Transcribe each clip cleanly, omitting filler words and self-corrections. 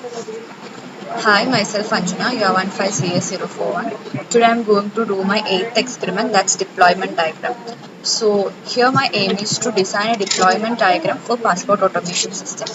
Hi, myself Anjana, you are 15CS041. Today I am going to do my 8th experiment, that's deployment diagram. So here my aim is to design a deployment diagram for passport automation system.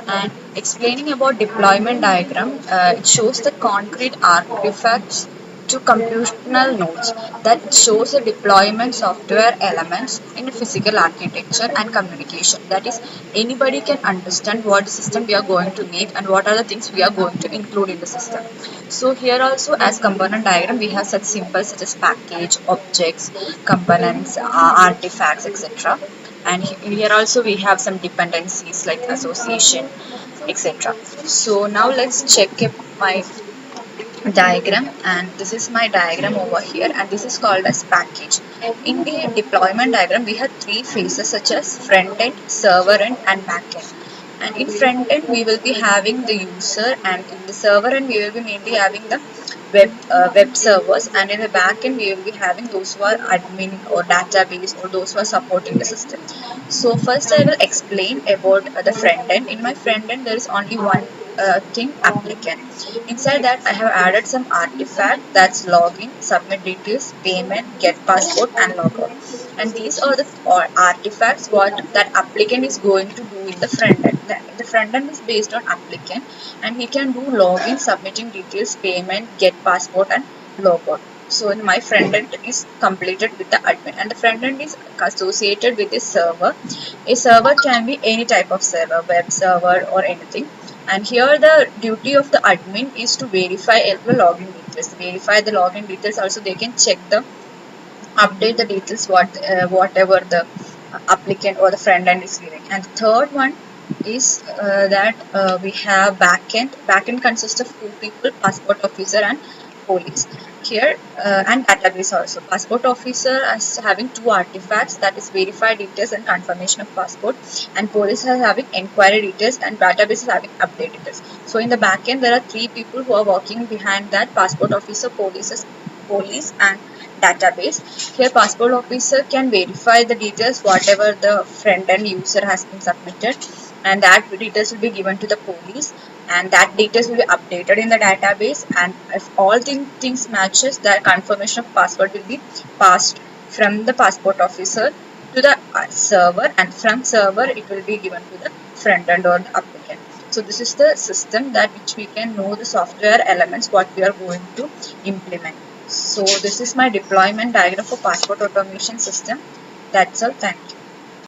And explaining about deployment diagram, it shows the concrete artifacts to computational nodes that shows the deployment software elements in physical architecture and communication. That is, anybody can understand what system we are going to make and what are the things we are going to include in the system. So here also as component diagram we have such symbols such as package, objects, components, artifacts, etc. And here also we have some dependencies like association, etc. So now let's check if my diagram, and this is my diagram over here, and this is called as package. In the deployment diagram we have three phases such as front end, server end and back end. And in front end we will be having the user, and in the server end we will be mainly having the web servers, and in the back end we will be having those who are admin or database or those who are supporting the system. So first I will explain about the front end. In my front end there is only one thing, applicant. Inside that I have added some artifact, that's login, submit details, payment, get passport and logout. And these are the artifacts what that applicant is going to do in the front end. The front end is based on applicant, and he can do login, submitting details, payment, get passport and logout. So in my front end is completed with the admin, and the front end is associated with a server. A server can be any type of server, web server or anything. And here the duty of the admin is to verify the login details. Verify the login details. Also they can check the update the details whatever the applicant or the front end is giving. And the third one is that we have backend. Backend consists of two people, passport officer and police. Here and database also. Passport officer is having two artifacts, that is verify details and confirmation of passport, and police is having inquiry details and database is having update details. So in the backend there are three people who are working behind that: passport officer, police and database. Here passport officer can verify the details whatever the front end user has been submitted, and that details will be given to the police, and that details will be updated in the database. And if all things matches, the confirmation of passport will be passed from the passport officer to the server, and from server it will be given to the front end or the applicant. So this is the system that which we can know the software elements what we are going to implement. So this is my deployment diagram for passport automation system. That's all. Thank you.